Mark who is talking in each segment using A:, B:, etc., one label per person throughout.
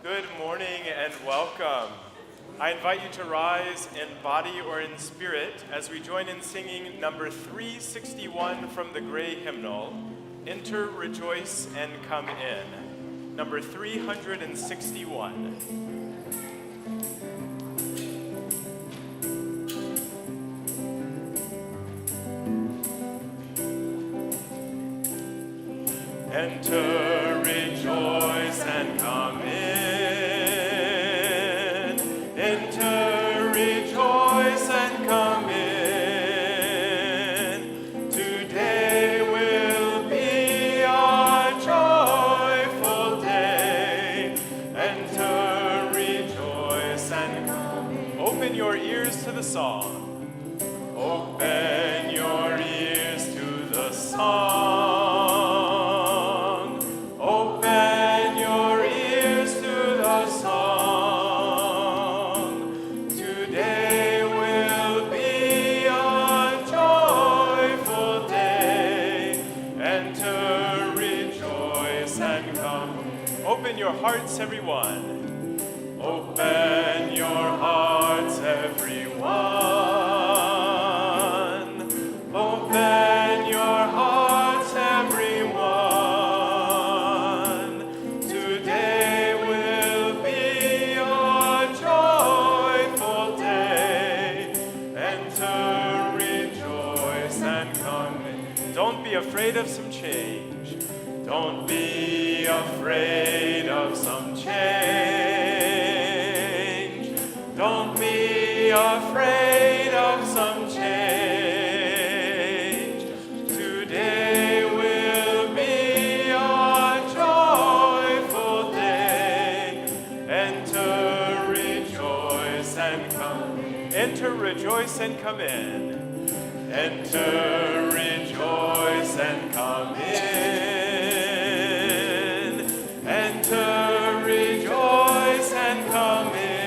A: Good morning and welcome. I invite you to rise in body or in spirit as we join in singing number 361 from the Gray Hymnal, Enter, Rejoice, and Come In. Number 361. Enter, rejoice, and come in. Enter, rejoice, and come in. Today will be a joyful day. Enter, rejoice, and come in. Open your ears to the song. Open your ears to the song. Hearts, everyone. Open your hearts, everyone. Open your hearts, everyone. Today will be a joyful day. Enter, rejoice, and come in. Don't be afraid of some change. Don't be afraid of some change. Don't be afraid of some change. Today will be a joyful day. Enter, rejoice, and come in. Enter, rejoice, and come in. Enter, rejoice, and come in. Enter, rejoice, and come in.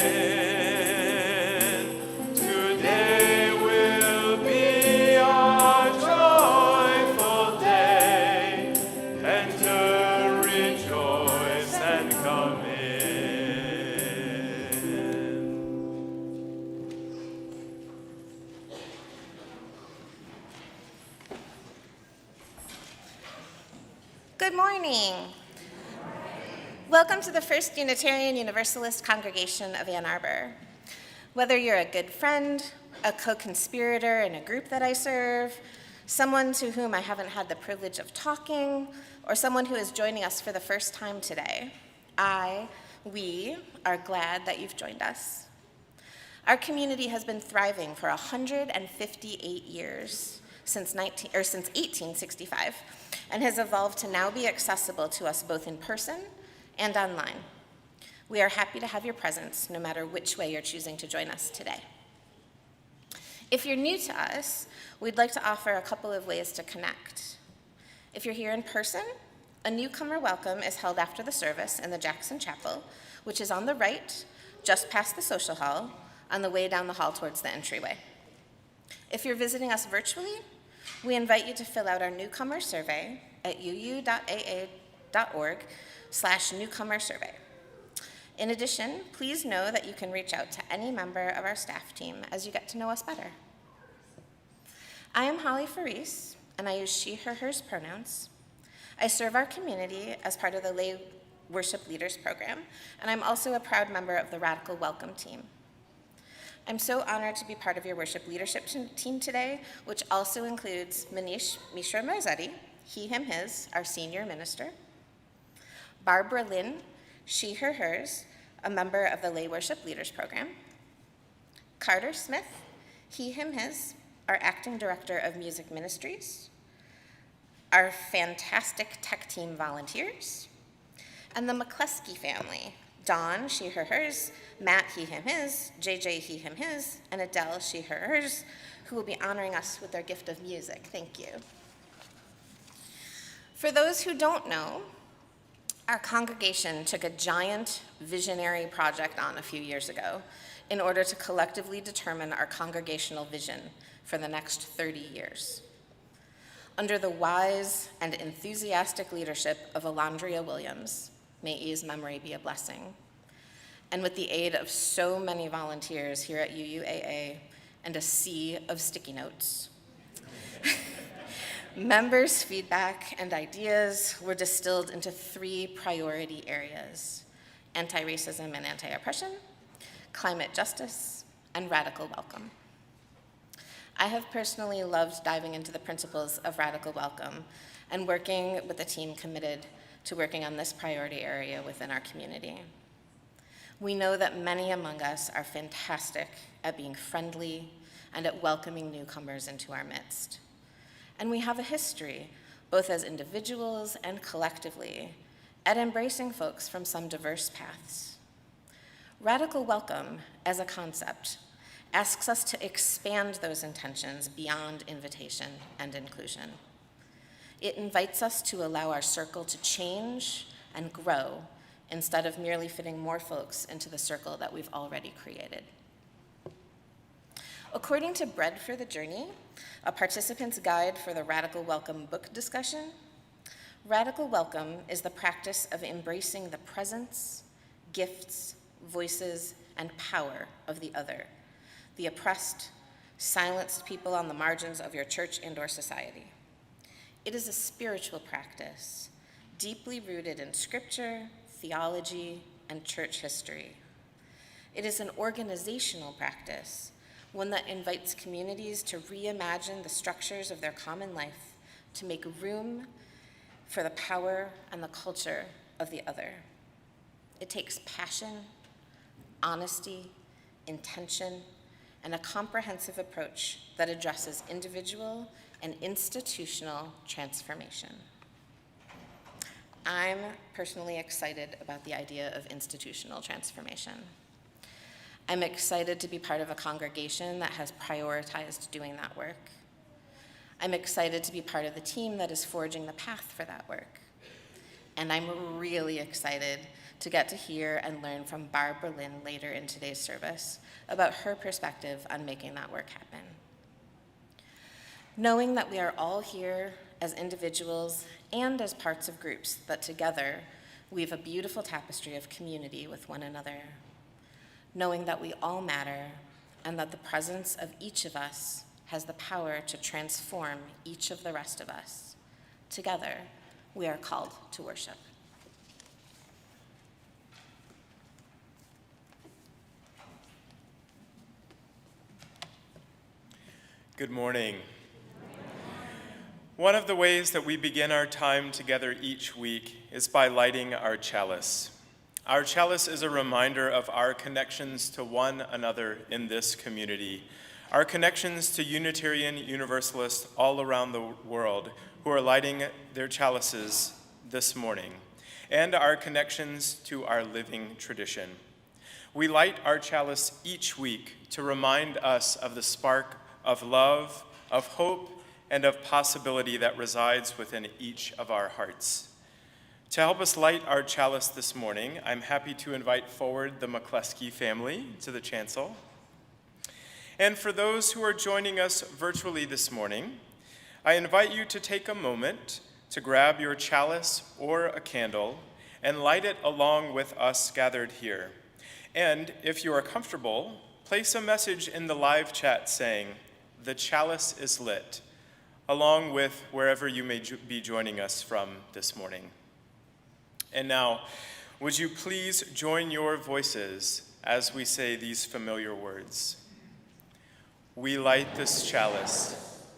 A: Today will be a joyful day. Enter, rejoice, and come in.
B: Good morning. Welcome to the First Unitarian Universalist Congregation of Ann Arbor. Whether you're a good friend, a co-conspirator in a group that I serve, someone to whom I haven't had the privilege of talking, or someone who is joining us for the first time today, we are glad that you've joined us. Our community has been thriving for 158 years, since 1865, and has evolved to now be accessible to us both in person and online. We are happy to have your presence, no matter which way you're choosing to join us today. If you're new to us, we'd like to offer a couple of ways to connect. If you're here in person, a newcomer welcome is held after the service in the Jackson Chapel, which is on the right, just past the social hall, on the way down the hall towards the entryway. If you're visiting us virtually, we invite you to fill out our newcomer survey at uu.aa.org/newcomer survey. In addition, please know that you can reach out to any member of our staff team as you get to know us better. I am Ferrise, and I use she, her, hers pronouns. I serve our community as part of the Lay Worship Leaders Program, and I'm also a proud member of the Radical Welcome team. I'm so honored to be part of your worship leadership team today, which also includes Manish, Mishra-Marzetti, he, him, his, our senior minister, Barbara Lynn, she, her, hers, a member of the Lay Worship Leaders Program, Carter Smith, he, him, his, our acting director of music ministries, our fantastic tech team volunteers, and the McCleskey family, Dawn, she, her, hers, Matt, he, him, his, JJ, he, him, his, and Adele, she, her, hers, who will be honoring us with their gift of music. Thank you. For those who don't know, our congregation took a giant visionary project on a few years ago in order to collectively determine our congregational vision for the next 30 years. Under the wise and enthusiastic leadership of Alondria Williams, may E's memory be a blessing, and with the aid of so many volunteers here at UUAA and a sea of sticky notes, members' feedback and ideas were distilled into 3 priority areas: anti-racism and anti-oppression, climate justice, and radical welcome. I have personally loved diving into the principles of radical welcome and working with a team committed to working on this priority area within our community. We know that many among us are fantastic at being friendly and at welcoming newcomers into our midst. And we have a history, both as individuals and collectively, at embracing folks from some diverse paths. Radical welcome, as a concept, asks us to expand those intentions beyond invitation and inclusion. It invites us to allow our circle to change and grow instead of merely fitting more folks into the circle that we've already created. According to Bread for the Journey, a participant's guide for the Radical Welcome book discussion, radical welcome is the practice of embracing the presence, gifts, voices, and power of the other, the oppressed, silenced people on the margins of your church and/or society. It is a spiritual practice, deeply rooted in scripture, theology, and church history. It is an organizational practice, one that invites communities to reimagine the structures of their common life to make room for the power and the culture of the other. It takes passion, honesty, intention, and a comprehensive approach that addresses individual and institutional transformation. I'm personally excited about the idea of institutional transformation. I'm excited to be part of a congregation that has prioritized doing that work. I'm excited to be part of the team that is forging the path for that work. And I'm really excited to get to hear and learn from Barbara Lynn later in today's service about her perspective on making that work happen. Knowing that we are all here as individuals and as parts of groups that together weave a beautiful tapestry of community with one another. Knowing that we all matter and that the presence of each of us has the power to transform each of the rest of us. Together, we are called to worship.
A: Good morning. One of the ways that we begin our time together each week is by lighting our chalice. Our chalice is a reminder of our connections to one another in this community, our connections to Unitarian Universalists all around the world who are lighting their chalices this morning, and our connections to our living tradition. We light our chalice each week to remind us of the spark of love, of hope, and of possibility that resides within each of our hearts. To help us light our chalice this morning, I'm happy to invite forward the McCleskey family to the chancel. And for those who are joining us virtually this morning, I invite you to take a moment to grab your chalice or a candle and light it along with us gathered here. And if you are comfortable, place a message in the live chat saying, "The chalice is lit," along with wherever you may be joining us from this morning. And now, would you please join your voices as we say these familiar words? We light this chalice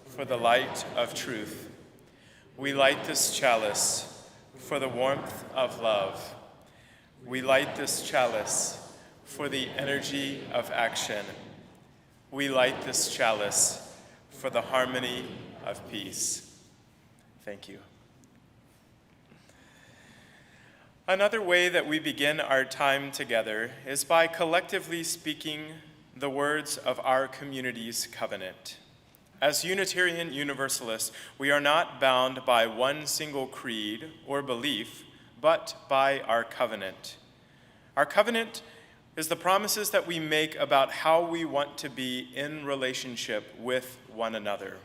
A: for the light of truth. We light this chalice for the warmth of love. We light this chalice for the energy of action. We light this chalice for the harmony of peace. Thank you. Another way that we begin our time together is by collectively speaking the words of our community's covenant. As Unitarian Universalists, we are not bound by one single creed or belief, but by our covenant. Our covenant is the promises that we make about how we want to be in relationship with one another.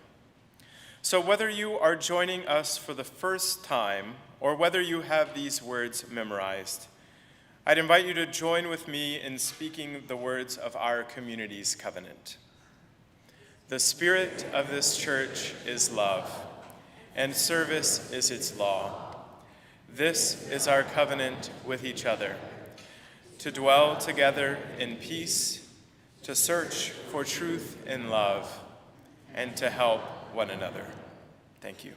A: So whether you are joining us for the first time or whether you have these words memorized, I'd invite you to join with me in speaking the words of our community's covenant. The spirit of this church is love, and service is its law. This is our covenant with each other, to dwell together in peace, to search for truth in love, and to help one another. Thank you.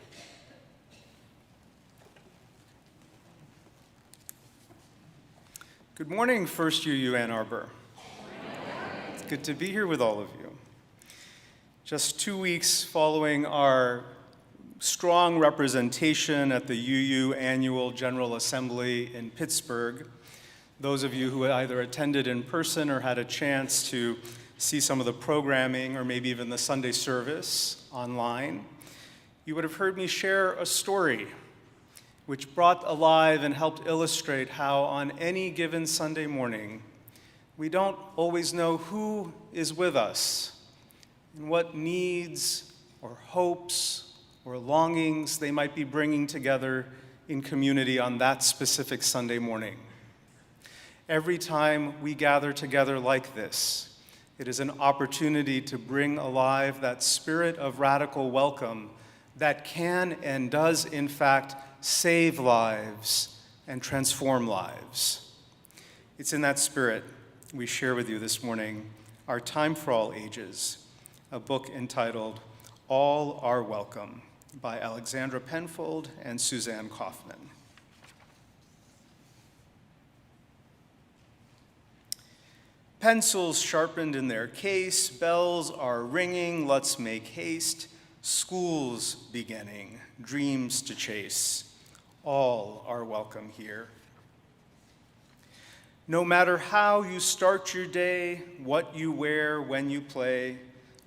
C: Good morning, First UU Ann Arbor. It's good to be here with all of you. Just 2 weeks following our strong representation at the UU Annual General Assembly in Pittsburgh, those of you who either attended in person or had a chance to see some of the programming or maybe even the Sunday service online, you would have heard me share a story which brought alive and helped illustrate how on any given Sunday morning, we don't always know who is with us and what needs or hopes or longings they might be bringing together in community on that specific Sunday morning. Every time we gather together like this, it is an opportunity to bring alive that spirit of radical welcome that can and does, in fact, save lives and transform lives. It's in that spirit we share with you this morning our Time for All Ages, a book entitled All Are Welcome by Alexandra Penfold and Suzanne Kaufman. Pencils sharpened in their case, bells are ringing, let's make haste, school's beginning, dreams to chase. All are welcome here. No matter how you start your day, what you wear when you play,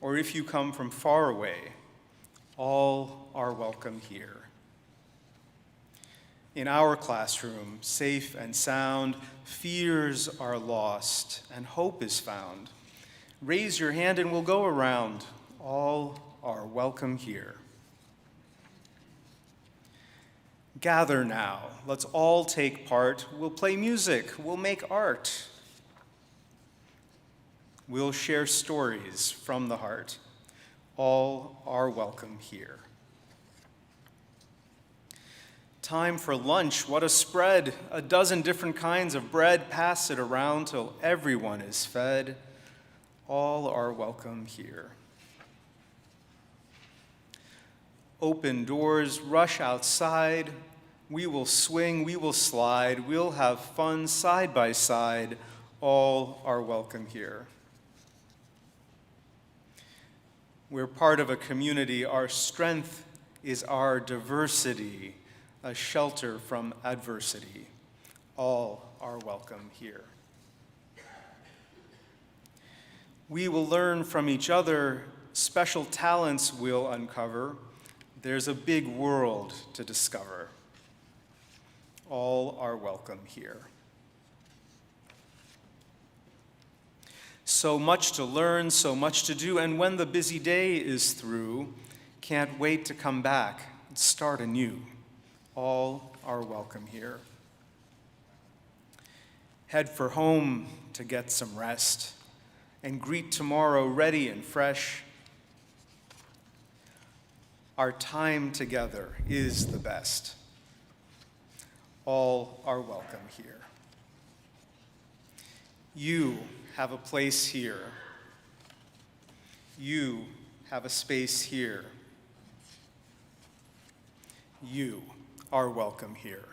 C: or if you come from far away, all are welcome here. In our classroom, safe and sound, fears are lost and hope is found. Raise your hand and we'll go around. All are welcome here. Gather now, let's all take part. We'll play music, we'll make art. We'll share stories from the heart. All are welcome here. Time for lunch, what a spread. A dozen different kinds of bread, pass it around till everyone is fed. All are welcome here. Open doors, rush outside. We will swing, we will slide, we'll have fun side by side. All are welcome here. We're part of a community. Our strength is our diversity, a shelter from adversity. All are welcome here. We will learn from each other, special talents we'll uncover. There's a big world to discover. All are welcome here. So much to learn, so much to do, and when the busy day is through, can't wait to come back and start anew. All are welcome here. Head for home to get some rest and greet tomorrow ready and fresh. Our time together is the best. All are welcome here. You have a place here. You have a space here. You are welcome here.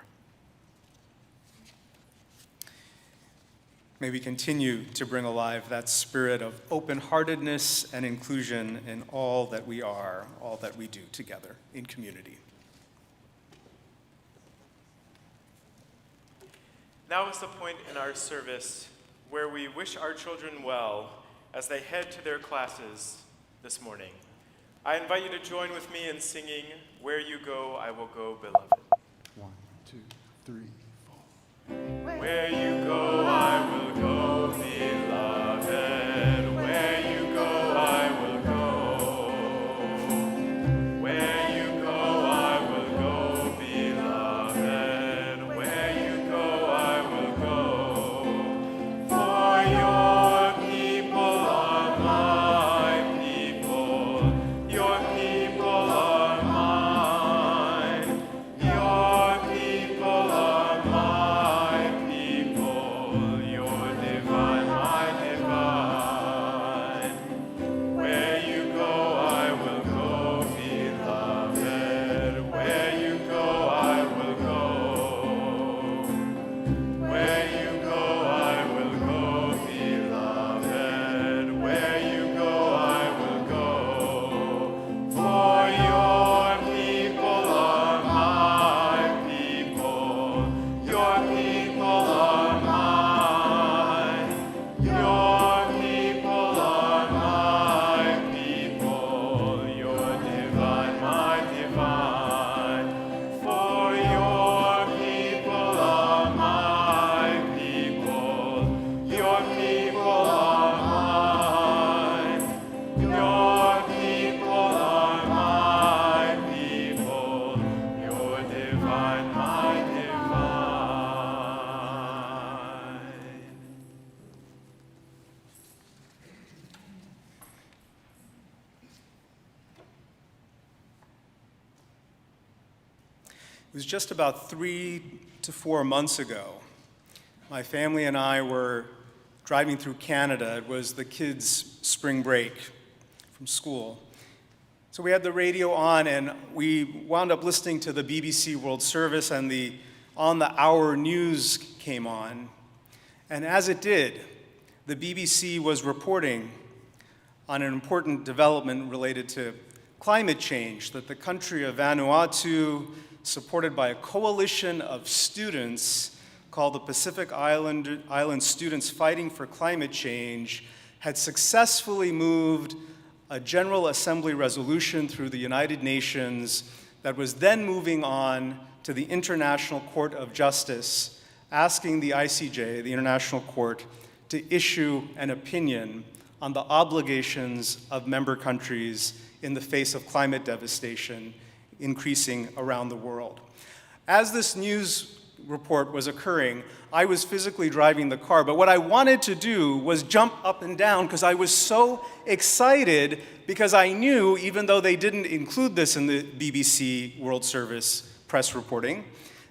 C: May we continue to bring alive that spirit of open-heartedness and inclusion in all that we are, all that we do together in community.
A: Now is the point in our service where we wish our children well as they head to their classes this morning. I invite you to join with me in singing, Where You Go, I Will Go, Beloved.
D: 1, 2, 3, 4.
A: Where you go, I will go, beloved. Where you go, I will go. Where you go, I will go, beloved. Where you go, I will go.
C: It was just about 3 to 4 months ago. My family and I were driving through Canada. It was the kids' spring break from school. So we had the radio on, and we wound up listening to the BBC World Service, and the on-the-hour news came on. And as it did, the BBC was reporting on an important development related to climate change, that the country of Vanuatu, supported by a coalition of students called the Pacific Island Students Fighting for Climate Change, had successfully moved a General Assembly resolution through the United Nations that was then moving on to the International Court of Justice, asking the ICJ, the International Court, to issue an opinion on the obligations of member countries in the face of climate devastation increasing around the world. As this news report was occurring, I was physically driving the car, but what I wanted to do was jump up and down because I was so excited, because I knew, even though they didn't include this in the BBC World Service press reporting,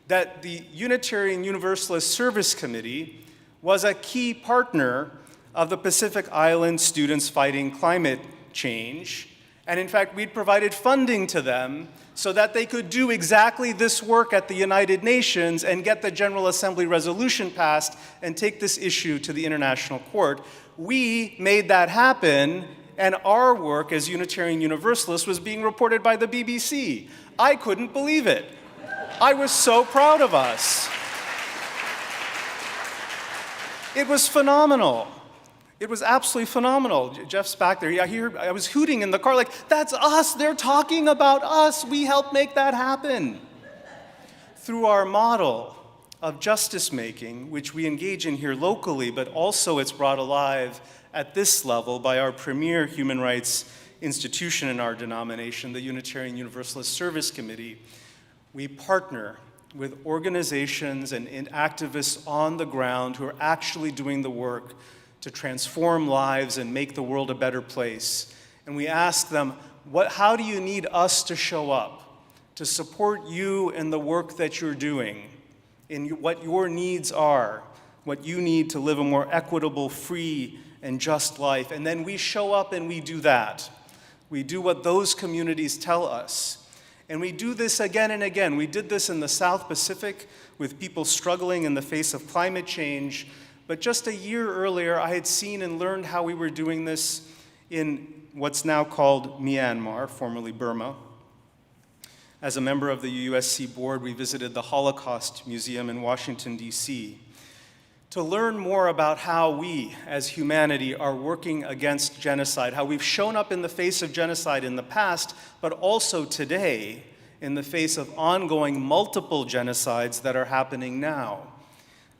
C: that the Unitarian Universalist Service Committee was a key partner of the Pacific Island Students Fighting Climate Change. And in fact, we'd provided funding to them so that they could do exactly this work at the United Nations and get the General Assembly resolution passed and take this issue to the International Court. We made that happen, and our work as Unitarian Universalists was being reported by the BBC. I couldn't believe it. I was so proud of us. It was phenomenal. It was absolutely phenomenal. Jeff's back there. I was hooting in the car like, that's us. They're talking about us. We helped make that happen. Through our model of justice making, which we engage in here locally, but also it's brought alive at this level by our premier human rights institution in our denomination, the Unitarian Universalist Service Committee, we partner with organizations and activists on the ground who are actually doing the work to transform lives and make the world a better place. And we ask them, how do you need us to show up to support you in the work that you're doing, in what your needs are, what you need to live a more equitable, free, and just life? And then we show up and we do that. We do what those communities tell us. And we do this again and again. We did this in the South Pacific with people struggling in the face of climate change. But just a year earlier, I had seen and learned how we were doing this in what's now called Myanmar, formerly Burma. As a member of the USC board, we visited the Holocaust Museum in Washington, D.C., to learn more about how we, as humanity, are working against genocide, how we've shown up in the face of genocide in the past, but also today in the face of ongoing multiple genocides that are happening now.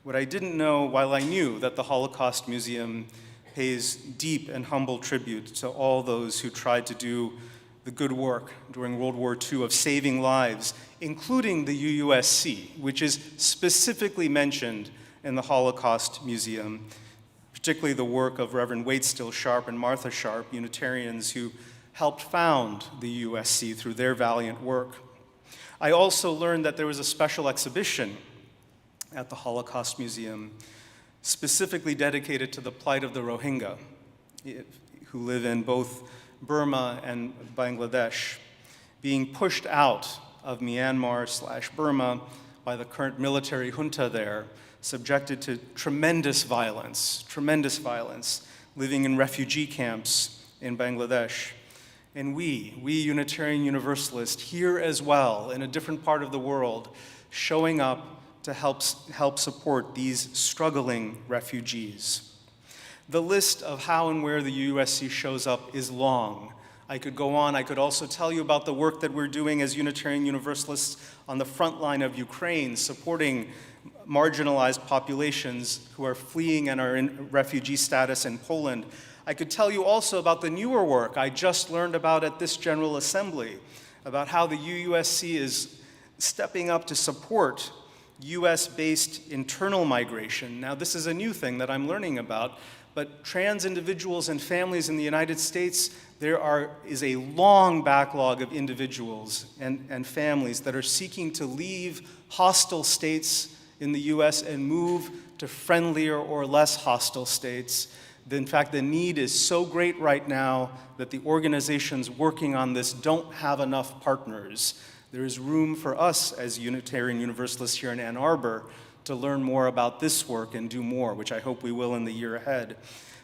C: What I didn't know, while I knew that the Holocaust Museum pays deep and humble tribute to all those who tried to do the good work during World War II of saving lives, including the UUSC, which is specifically mentioned in the Holocaust Museum, particularly the work of Reverend Waitstill Sharp and Martha Sharp, Unitarians who helped found the USC through their valiant work. I also learned that there was a special exhibition at the Holocaust Museum specifically dedicated to the plight of the Rohingya, who live in both Burma and Bangladesh, being pushed out of Myanmar/Burma by the current military junta there, subjected to tremendous violence, living in refugee camps in Bangladesh. And we Unitarian Universalists, here as well, in a different part of the world, showing up to help support these struggling refugees. The list of how and where the USC shows up is long. I could go on. I could also tell you about the work that we're doing as Unitarian Universalists on the front line of Ukraine, supporting marginalized populations who are fleeing and are in refugee status in Poland. I could tell you also about the newer work I just learned about at this General Assembly, about how the UUSC is stepping up to support US-based internal migration. Now, this is a new thing that I'm learning about, but trans individuals and families in the United States, there is a long backlog of individuals and families that are seeking to leave hostile states in the US and move to friendlier or less hostile states. In fact, the need is so great right now that the organizations working on this don't have enough partners. There is room for us as Unitarian Universalists here in Ann Arbor to learn more about this work and do more, which I hope we will in the year ahead.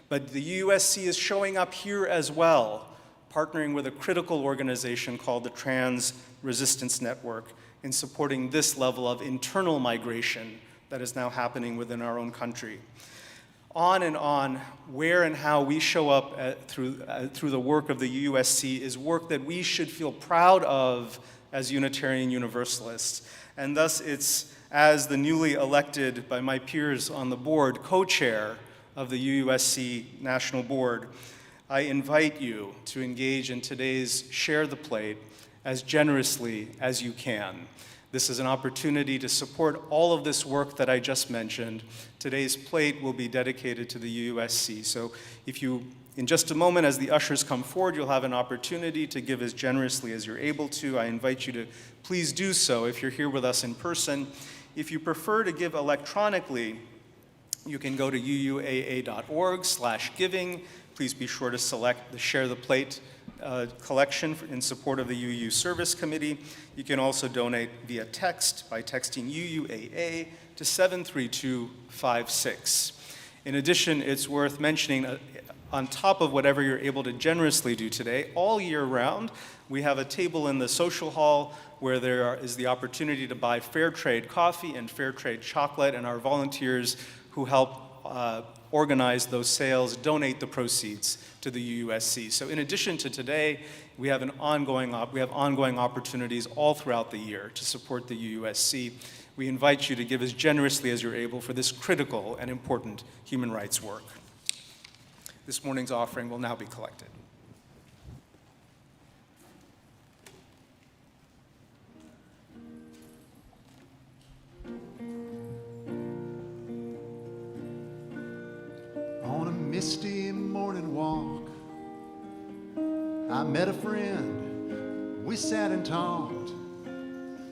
C: But the USC is showing up here as well, partnering with a critical organization called the Trans Resistance Network in supporting this level of internal migration that is now happening within our own country. On, where and how we show up through the work of the USC is work that we should feel proud of as Unitarian Universalists. And thus it's, as the newly elected by my peers on the board, co-chair of the UUSC National Board, I invite you to engage in today's Share the Plate as generously as you can. This is an opportunity to support all of this work that I just mentioned. Today's plate will be dedicated to the UUSC. So if you, in just a moment as the ushers come forward, you'll have an opportunity to give as generously as you're able to. I invite you to please do so if you're here with us in person. If you prefer to give electronically, you can go to uuaa.org/giving. Please be sure to select the Share the Plate collection in support of the UU Service Committee. You can also donate via text by texting UUAA to 73256. In addition, it's worth mentioning, on top of whatever you're able to generously do today, all year round, we have a table in the social hall where there is the opportunity to buy fair trade coffee and fair trade chocolate, and our volunteers who help organize those sales donate the proceeds to the UUSC. So in addition to today, we have ongoing opportunities all throughout the year to support the UUSC. We invite you to give as generously as you're able for this critical and important human rights work. This morning's offering will now be collected.
D: On a misty morning walk, I met a friend. We sat and talked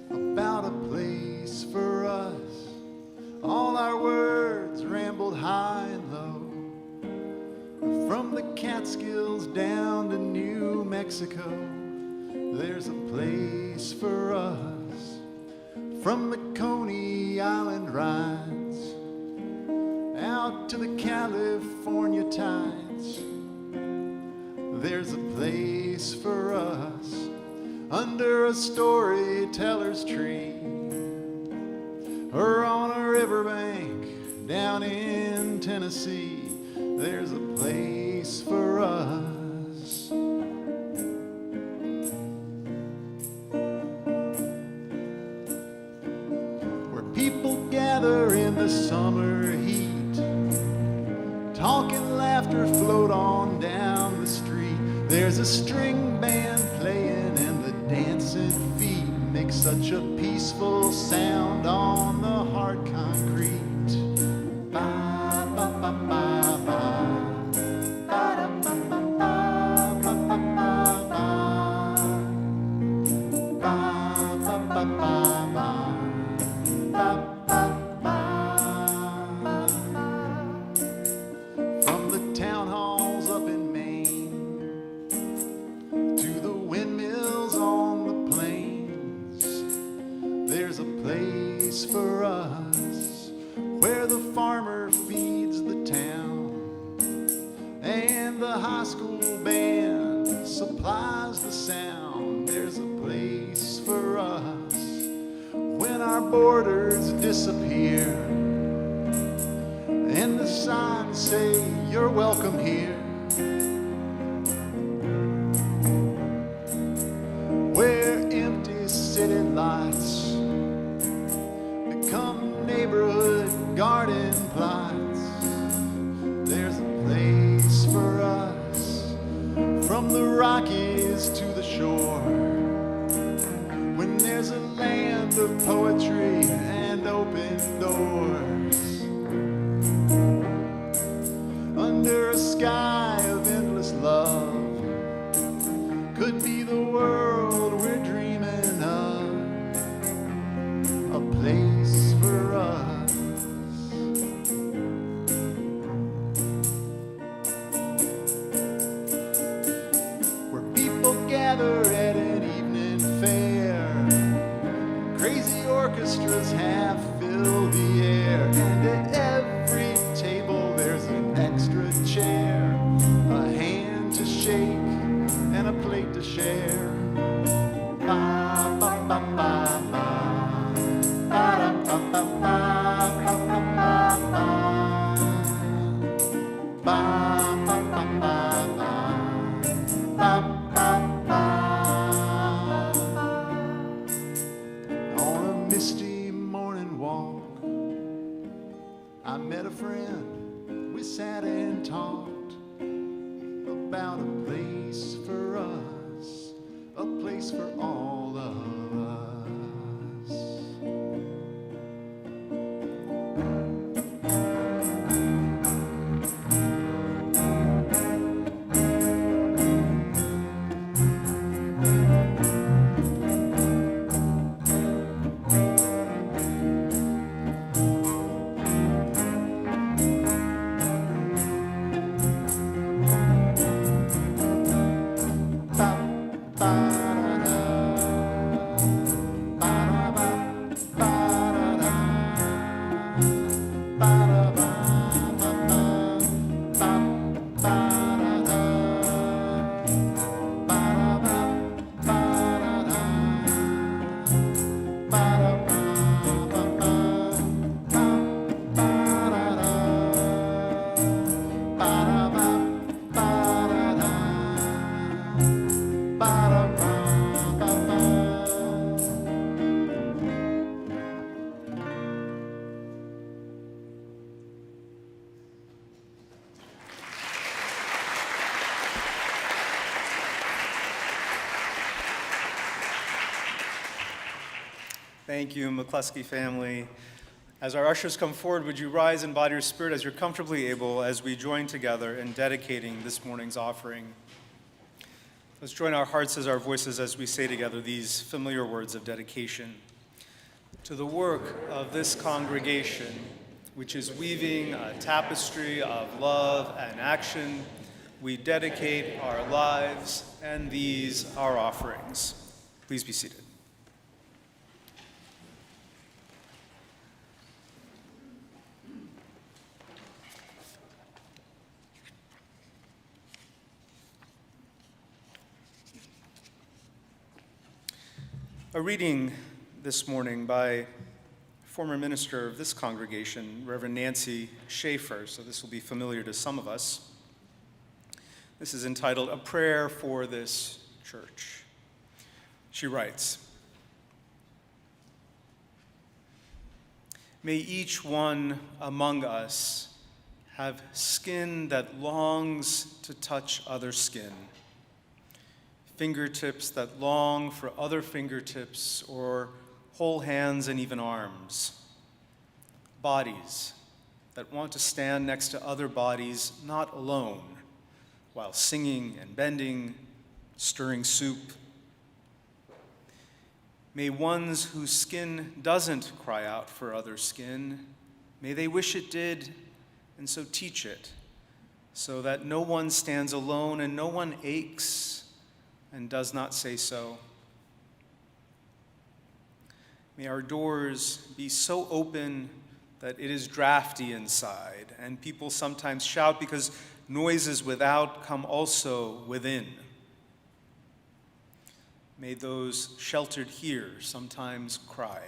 D: about a place for us. All our words rambled high and low, from the Catskills down to New Mexico. There's a place for us. From the Coney Island rides out to the California tides, there's a place for us under a storyteller's tree, or on a riverbank down in Tennessee. There's a place for us. Where people gather in the summer heat, talk and laughter float on down the street. There's a string band playing and the dancing feet make such a peaceful sound on the hard concrete. Ba, ba, ba, ba, ba. Ba, da, ba, ba, ba, ba, ba, ba, ba. Ba, ba, ba, ba, ba. Ba, ba, ba. From the town halls up in Maine to the windmills on the plains, there's a place for us where the farmer feeds the town and the high school band supplies the sound. There's a place for us when our borders disappear and the signs say you're welcome here. Where empty city lots become neighborhood garden plots, there's a place for us from the Rockies to the shore, when there's a land of poetry and open doors. Under I met a friend, we sat and talked about a place for us, a place for all of us.
C: Thank you, McCluskey family. As our ushers come forward, would you rise in body or spirit as you're comfortably able as we join together in dedicating this morning's offering. Let's join our hearts as our voices as we say together these familiar words of dedication. To the work of this congregation, which is weaving a tapestry of love and action, we dedicate our lives and these our offerings. Please be seated. A reading this morning by former minister of this congregation, Reverend Nancy Shaffer, so this will be familiar to some of us. This is entitled, A Prayer for This Church. She writes, May each one among us have skin that longs to touch other skin, fingertips that long for other fingertips, or whole hands and even arms, bodies that want to stand next to other bodies, not alone, while singing and bending, stirring soup. May ones whose skin doesn't cry out for other skin, may they wish it did, and so teach it, so that no one stands alone and no one aches and does not say so. May our doors be so open that it is drafty inside, and people sometimes shout because noises without come also within. May those sheltered here sometimes cry,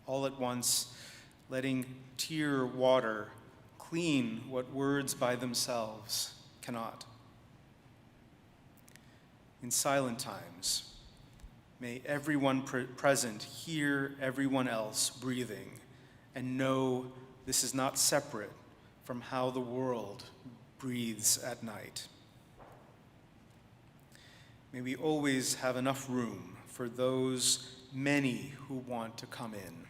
C: all at once, letting tear water clean what words by themselves cannot. In silent times, may everyone present hear everyone else breathing and know this is not separate from how the world breathes at night. May we always have enough room for those many who want to come in.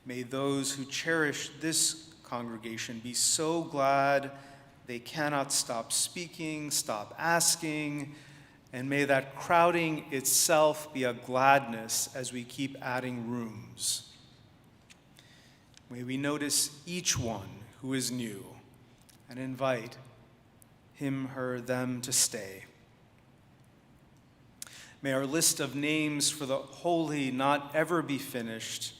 C: May those who cherish this congregation be so glad they cannot stop speaking, stop asking, and may that crowding itself be a gladness as we keep adding rooms. May we notice each one who is new and invite him, her, them to stay. May our list of names for the holy not ever be finished,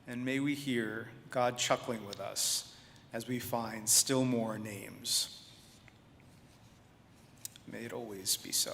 C: and may we hear God chuckling with us as we find still more names. May it always be so.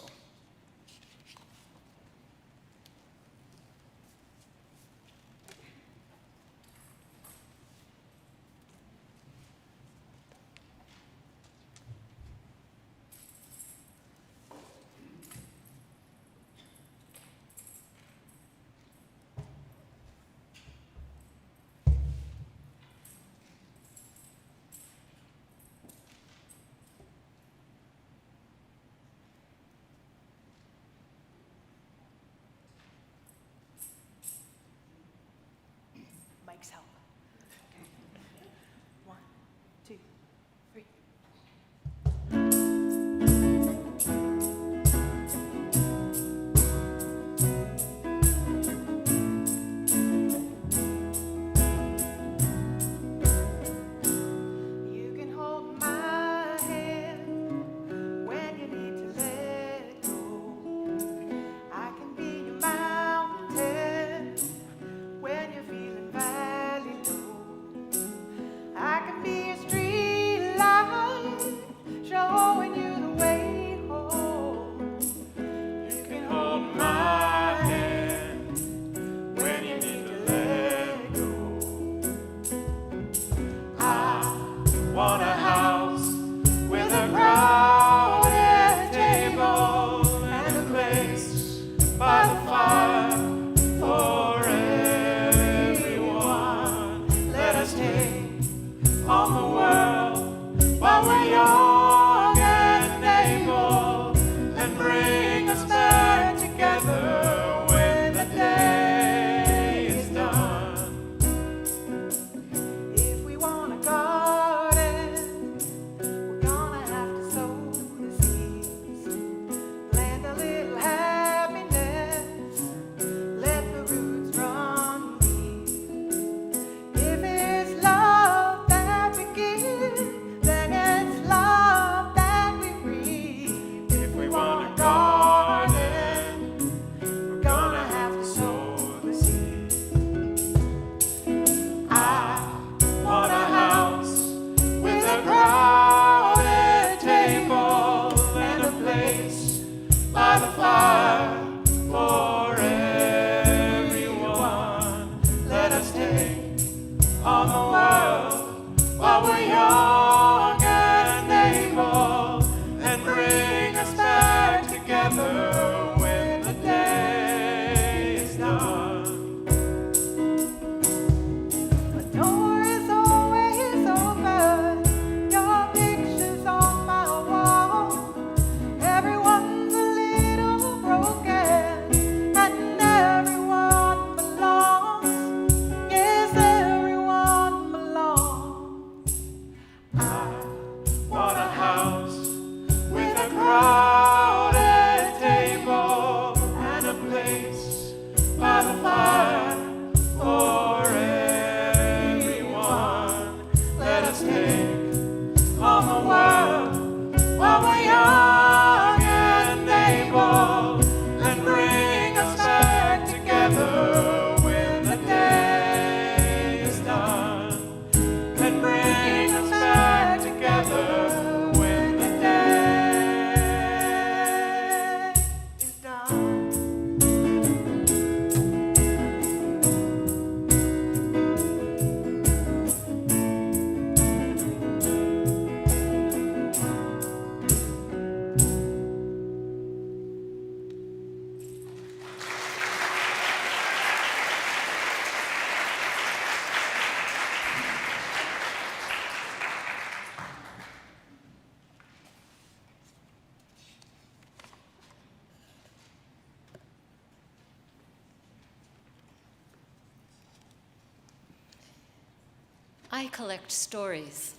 E: I collect stories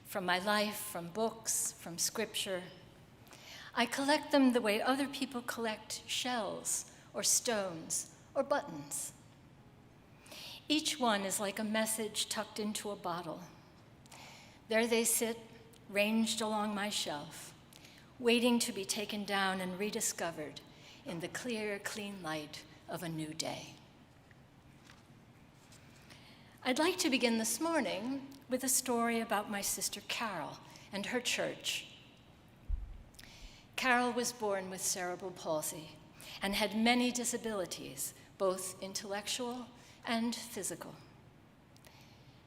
E: from my life, from books, from scripture. I collect them the way other people collect shells or stones or buttons. Each one is like a message tucked into a bottle. There they sit, ranged along my shelf, waiting to be taken down and rediscovered in the clear, clean light of a new day. I'd like to begin this morning with a story about my sister Carol and her church. Carol was born with cerebral palsy and had many disabilities, both intellectual and physical.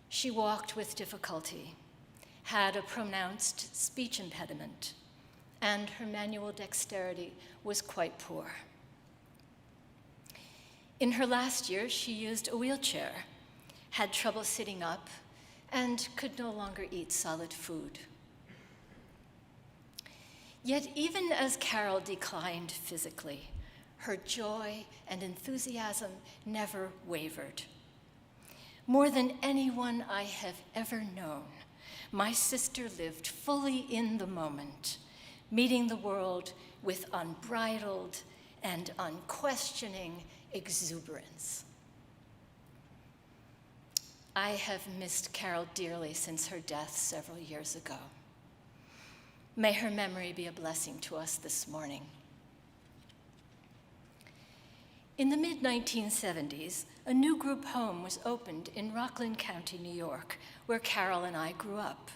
E: She walked with difficulty, had a pronounced speech impediment, and her manual dexterity was quite poor. In her last year, she used a wheelchair, had trouble sitting up, and could no longer eat solid food. Yet even as Carol declined physically, her joy and enthusiasm never wavered. More than anyone I have ever known, my sister lived fully in the moment, meeting the world with unbridled and unquestioning exuberance. I have missed Carol dearly since her death several years ago. May her memory be a blessing to us this morning. In the mid-1970s, a new group home was opened in Rockland County, New York, where Carol and I grew up.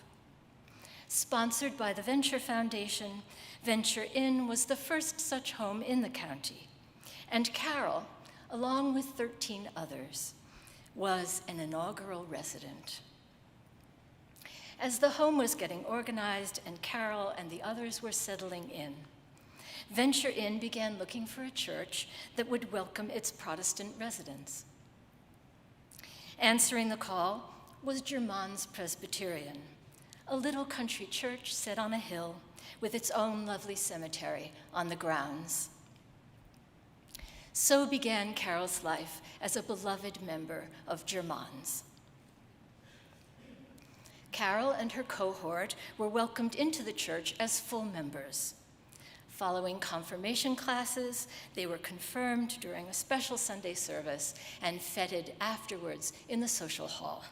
E: Sponsored by the Venture Foundation, Venture Inn was the first such home in the county, and Carol, along with 13 others, was an inaugural resident. As the home was getting organized and Carol and the others were settling in, Venture Inn began looking for a church that would welcome its Protestant residents. Answering the call was German's Presbyterian, a little country church set on a hill with its own lovely cemetery on the grounds. So began Carol's life as a beloved member of German's. Carol and her cohort were welcomed into the church as full members. Following confirmation classes, they were confirmed during a special Sunday service and feted afterwards in the social hall.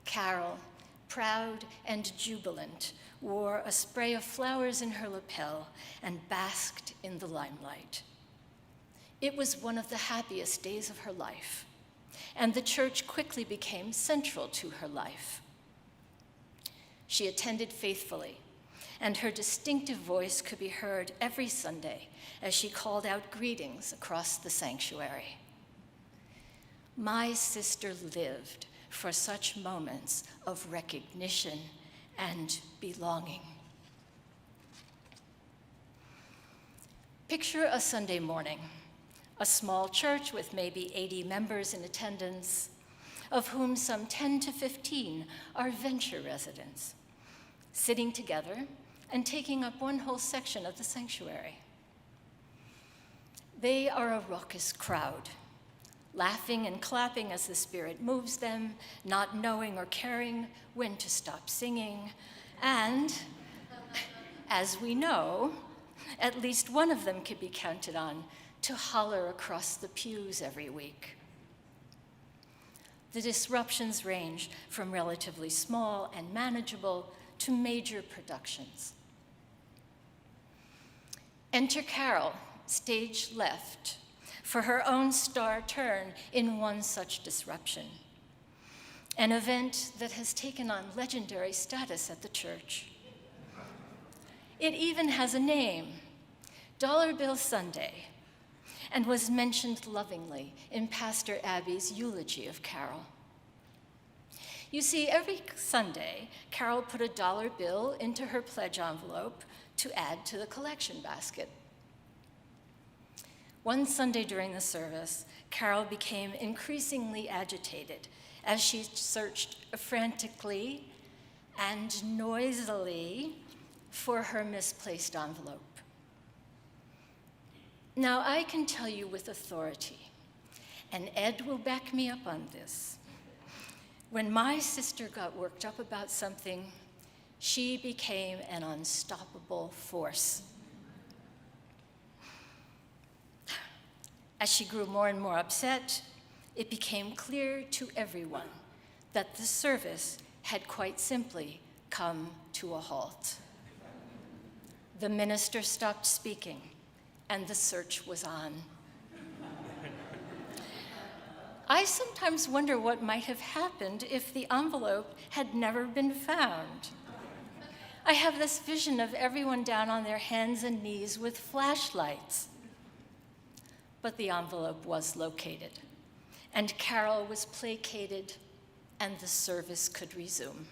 E: Carol, proud and jubilant, wore a spray of flowers in her lapel and basked in the limelight. It was one of the happiest days of her life, and the church quickly became central to her life. She attended faithfully, and her distinctive voice could be heard every Sunday as she called out greetings across the sanctuary. My sister lived for such moments of recognition and belonging. Picture a Sunday morning, a small church with maybe 80 members in attendance, of whom some 10 to 15 are Venture residents, sitting together and taking up one whole section of the sanctuary. They are a raucous crowd, laughing and clapping as the Spirit moves them, not knowing or caring when to stop singing, and, as we know, at least one of them could be counted on to holler across the pews every week. The disruptions range from relatively small and manageable to major productions. Enter Carol, stage left, for her own star turn in one such disruption, an event that has taken on legendary status at the church. It even has a name, Dollar Bill Sunday, and was mentioned lovingly in Pastor Abby's eulogy of Carol. You see, every Sunday, Carol put a $1 bill into her pledge envelope to add to the collection basket. One Sunday during the service, Carol became increasingly agitated as she searched frantically and noisily for her misplaced envelope. Now, I can tell you with authority, and Ed will back me up on this, When my sister got worked up about something, she became an unstoppable force. As she grew more and more upset, it became clear to everyone that the service had quite simply come to a halt. The minister stopped speaking, and the search was on. I sometimes wonder what might have happened if the envelope had never been found. I have this vision of everyone down on their hands and knees with flashlights. But the envelope was located, and Carol was placated, and the service could resume.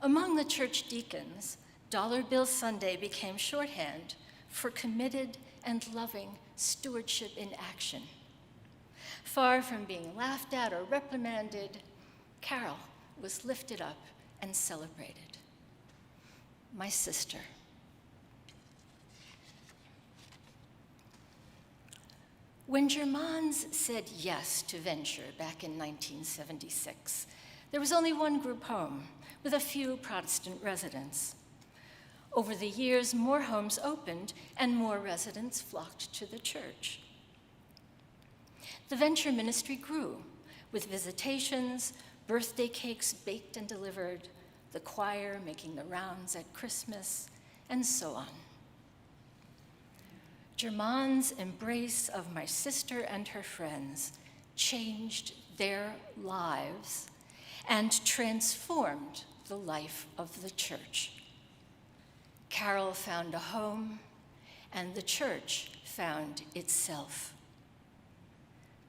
E: Among the church deacons, Dollar Bill Sunday became shorthand for committed and loving stewardship in action. Far from being laughed at or reprimanded, Carol was lifted up and celebrated. My sister. When Germans said yes to venture back in 1976, there was only one group home with a few Protestant residents. Over the years, more homes opened and more residents flocked to the church. The venture ministry grew with visitations, birthday cakes baked and delivered, the choir making the rounds at Christmas, and so on. Germain's embrace of my sister and her friends changed their lives and transformed the life of the church. Carol found a home, and the church found itself.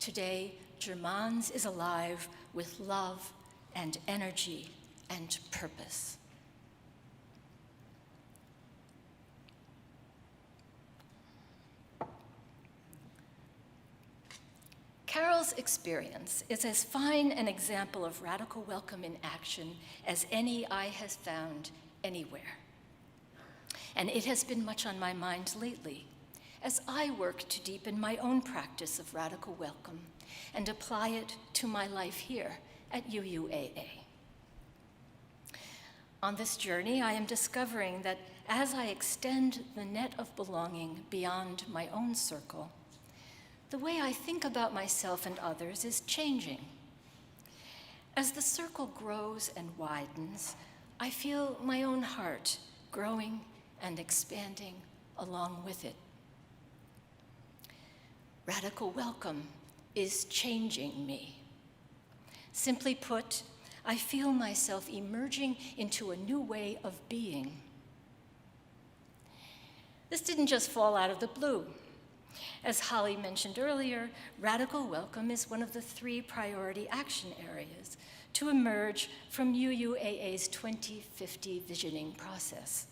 E: Today, Germain's is alive with love and energy and purpose. Carol's experience is as fine an example of radical welcome in action as any I have found anywhere. And it has been much on my mind lately as I work to deepen my own practice of radical welcome and apply it to my life here at UUAA. On this journey, I am discovering that as I extend the net of belonging beyond my own circle, the way I think about myself and others is changing. As the circle grows and widens, I feel my own heart growing and expanding along with it. Radical welcome is changing me. Simply put, I feel myself emerging into a new way of being. This didn't just fall out of the blue. As Holly mentioned earlier, radical welcome is one of the 3 priority action areas to emerge from UUAA's 2050 visioning process.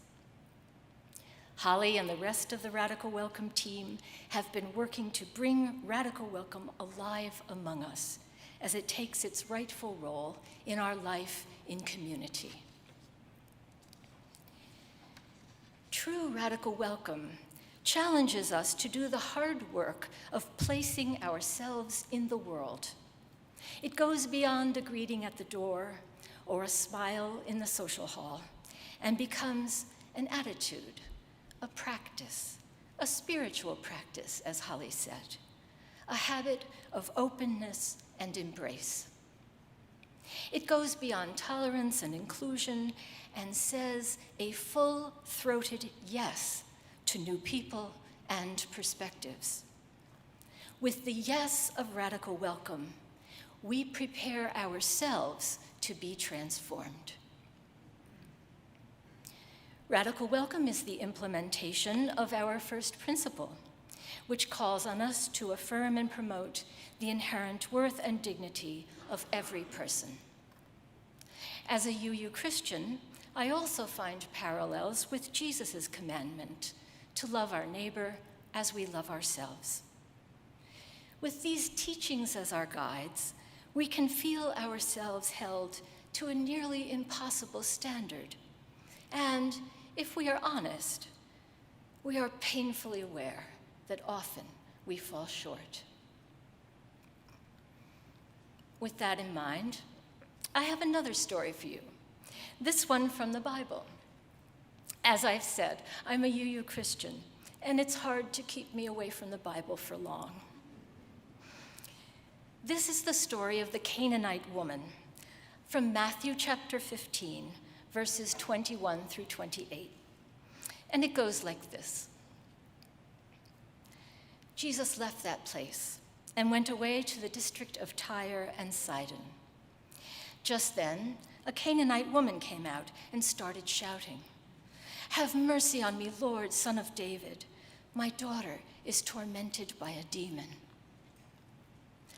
E: Holly and the rest of the Radical Welcome team have been working to bring radical welcome alive among us as it takes its rightful role in our life in community. True radical welcome challenges us to do the hard work of placing ourselves in the world. It goes beyond a greeting at the door or a smile in the social hall and becomes an attitude, a practice, a spiritual practice, as Holly said, a habit of openness and embrace. It goes beyond tolerance and inclusion and says a full-throated yes to new people and perspectives. With the yes of radical welcome, we prepare ourselves to be transformed. Radical welcome is the implementation of our first principle, which calls on us to affirm and promote the inherent worth and dignity of every person. As a UU Christian, I also find parallels with Jesus' commandment to love our neighbor as we love ourselves. With these teachings as our guides, we can feel ourselves held to a nearly impossible standard. And if we are honest, we are painfully aware that often we fall short. With that in mind, I have another story for you, this one from the Bible. As I've said, I'm a UU Christian, and it's hard to keep me away from the Bible for long. This is the story of the Canaanite woman from Matthew chapter 15, verses 21 through 28. And it goes like this. Jesus left that place and went away to the district of Tyre and Sidon. Just then, a Canaanite woman came out and started shouting, "Have mercy on me, Lord, Son of David. My daughter is tormented by a demon."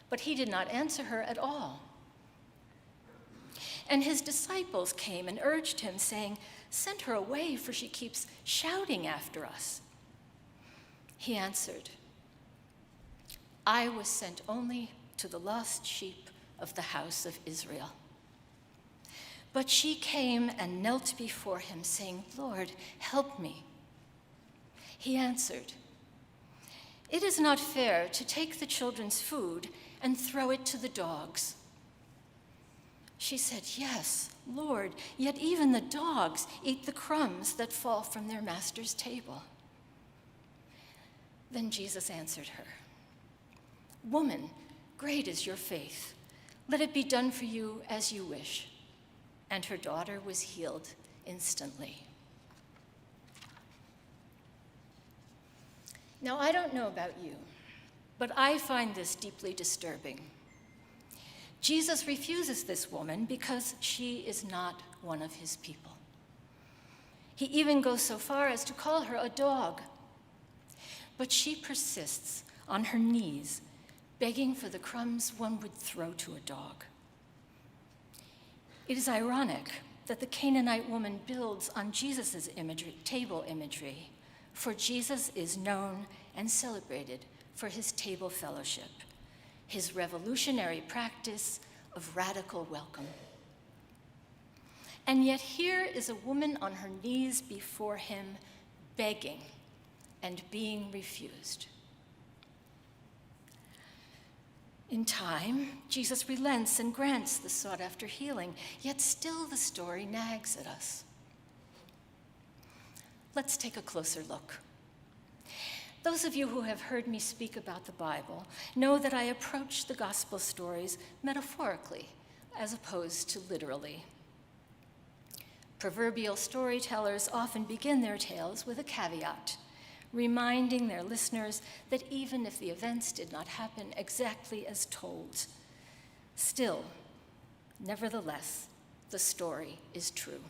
E: But he did not answer her at all. And his disciples came and urged him, saying, "Send her away, for she keeps shouting after us." He answered, "I was sent only to the lost sheep of the house of Israel." But she came and knelt before him, saying, "Lord, help me." He answered, "It is not fair to take the children's food and throw it to the dogs." She said, "Yes, Lord, yet even the dogs eat the crumbs that fall from their master's table." Then Jesus answered her, "Woman, great is your faith. Let it be done for you as you wish." And her daughter was healed instantly. Now, I don't know about you, but I find this deeply disturbing. Jesus refuses this woman because she is not one of his people. He even goes so far as to call her a dog. But she persists on her knees, begging for the crumbs one would throw to a dog. It is ironic that the Canaanite woman builds on Jesus' table imagery, for Jesus is known and celebrated for his table fellowship, his revolutionary practice of radical welcome. And yet here is a woman on her knees before him, begging and being refused. In time, Jesus relents and grants the sought-after healing, yet still the story nags at us. Let's take a closer look. Those of you who have heard me speak about the Bible know that I approach the gospel stories metaphorically as opposed to literally. Proverbial storytellers often begin their tales with a caveat, reminding their listeners that even if the events did not happen exactly as told, still, nevertheless, the story is true.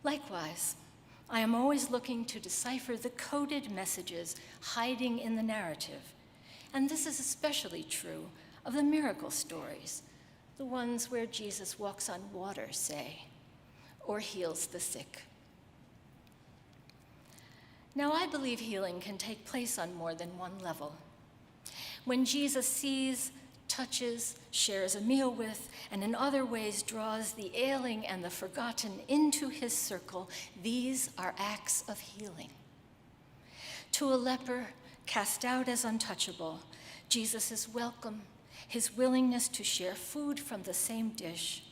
E: Likewise, I am always looking to decipher the coded messages hiding in the narrative, and this is especially true of the miracle stories, the ones where Jesus walks on water, say, or heals the sick. Now, I believe healing can take place on more than one level. When Jesus sees, touches, shares a meal with, and in other ways draws the ailing and the forgotten into his circle, these are acts of healing. To a leper cast out as untouchable, Jesus' welcome, his willingness to share food from the same dish,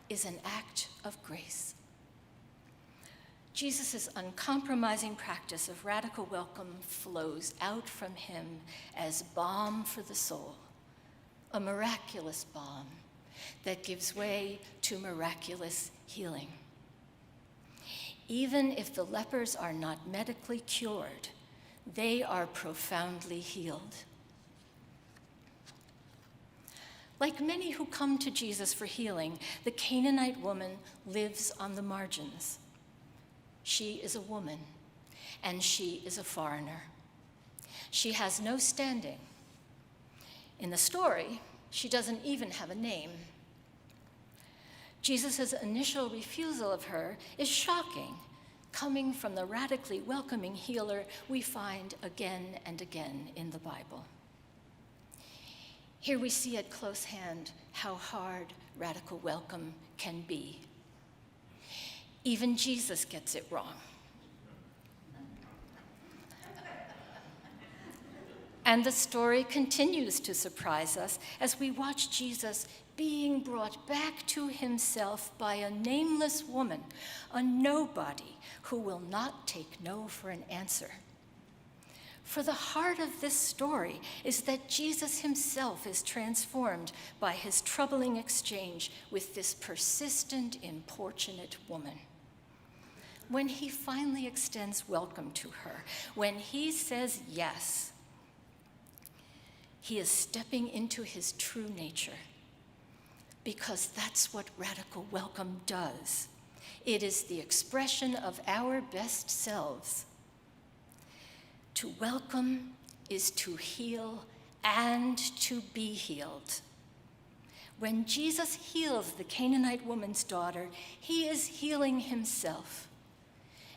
E: is an act of grace. Jesus' uncompromising practice of radical welcome flows out from him as balm for the soul, a miraculous balm that gives way to miraculous healing. Even if the lepers are not medically cured, they are profoundly healed. Like many who come to Jesus for healing, the Canaanite woman lives on the margins. She is a woman, and she is a foreigner. She has no standing. In the story, she doesn't even have a name. Jesus' initial refusal of her is shocking, coming from the radically welcoming healer we find again and again in the Bible. Here we see at close hand how hard radical welcome can be. Even Jesus gets it wrong. And the story continues to surprise us as we watch Jesus being brought back to himself by a nameless woman, a nobody who will not take no for an answer. For the heart of this story is that Jesus himself is transformed by his troubling exchange with this persistent, importunate woman. When he finally extends welcome to her, when he says yes, he is stepping into his true nature, because that's what radical welcome does. It is the expression of our best selves. To welcome is to heal and to be healed. When Jesus heals the Canaanite woman's daughter, he is healing himself,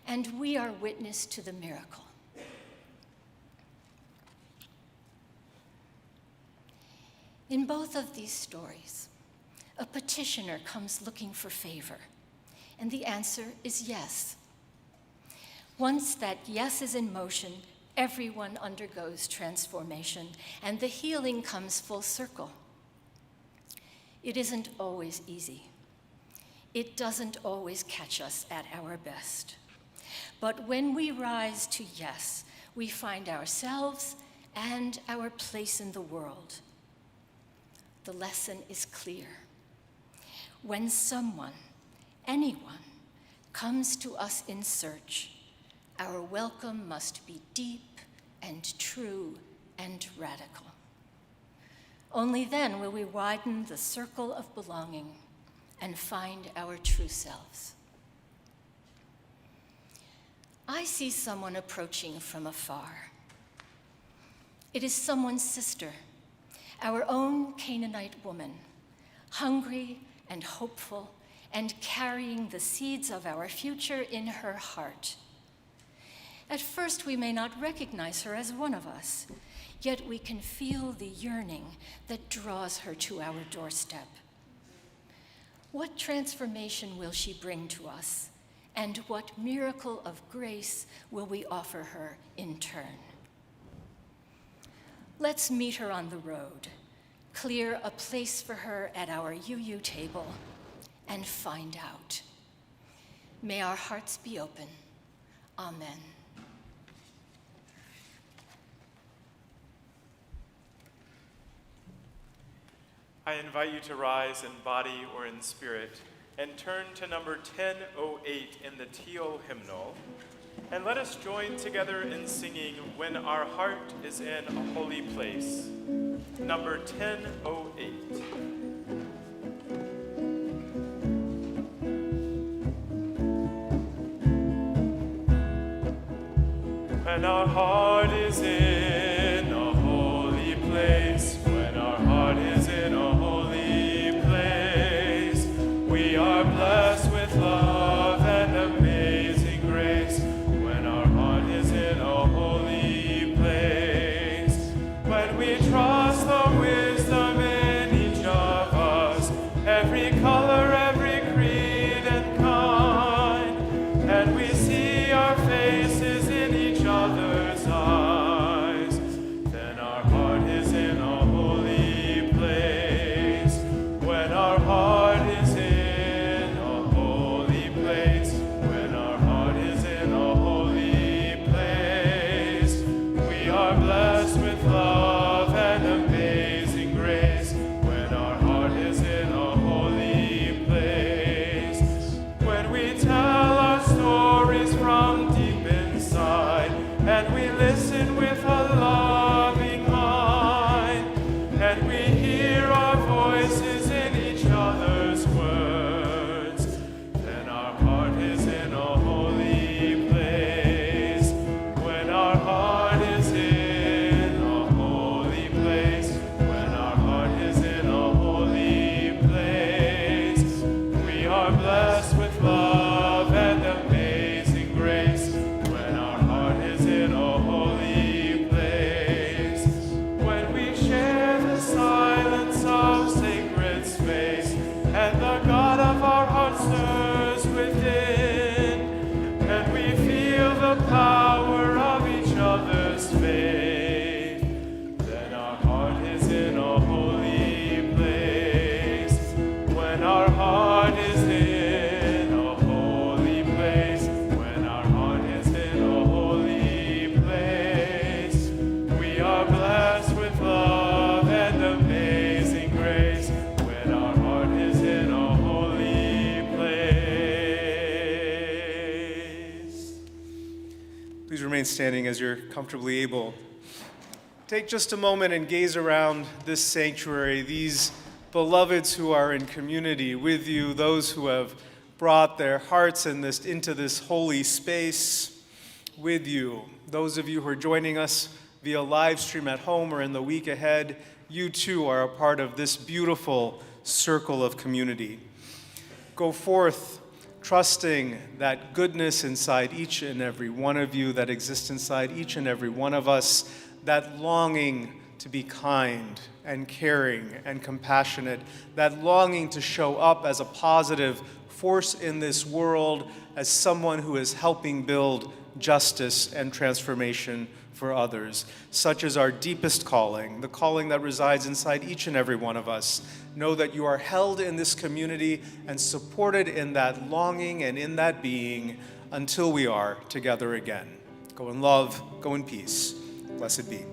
E: and we are witness to the miracle. In both of these stories, a petitioner comes looking for favor, and the answer is yes. Once that yes is in motion, everyone undergoes transformation, and the healing comes full circle. It isn't always easy. It doesn't always catch us at our best. But when we rise to yes, we find ourselves and our place in the world. The lesson is clear. When someone, anyone, comes to us in search, our welcome must be deep and true and radical. Only then will we widen the circle of belonging and find our true selves. I see someone approaching from afar. It is someone's sister, our own Canaanite woman, hungry and hopeful and carrying the seeds of our future in her heart. At first, we may not recognize her as one of us, yet we can feel the yearning that draws her to our doorstep. What transformation will she bring to us, and what miracle of grace will we offer her in turn? Let's meet her on the road, clear a place for her at our UU table, and find out. May our hearts be open. Amen.
A: I invite you to rise in body or in spirit and turn to number 1008 in the teal hymnal, and let us join together in singing When Our Heart is in a Holy Place, number 1008. When our heart is in a holy place, when our heart is in a holy place, we are blessed with love and amazing grace. When our heart is in a holy place, when we trust the wisdom in each of us, every color, every creed and kind, and we see our faces in each other's eyes, then our heart is in a holy place. When our heart is in a holy place, when our heart is in a holy place, we are blessed with love and amazing grace. When our heart is in a holy place, when we tell our stories from deep inside, and we listen with a loving mind, and we hear our voices in each other's words, then our heart is in a holy place. When our heart is in a holy place, when our heart is in a holy place, we are blessed with love and amazing grace. When our heart is in a holy place, when we share the silence of sacred space, and the God of our hearts stirs within, and we feel the power of each other's faith,
C: remain standing as you're comfortably able. Take just a moment and gaze around this sanctuary, these beloveds who are in community with you, those who have brought their hearts into this holy space with you. Those of you who are joining us via live stream at home or in the week ahead, you too are a part of this beautiful circle of community. Go forth trusting that goodness inside each and every one of you, that exists inside each and every one of us, that longing to be kind and caring and compassionate, that longing to show up as a positive force in this world, as someone who is helping build justice and transformation for others. Such is our deepest calling, the calling that resides inside each and every one of us. Know that you are held in this community and supported in that longing and in that being until we are together again. Go in love, go in peace. Blessed be.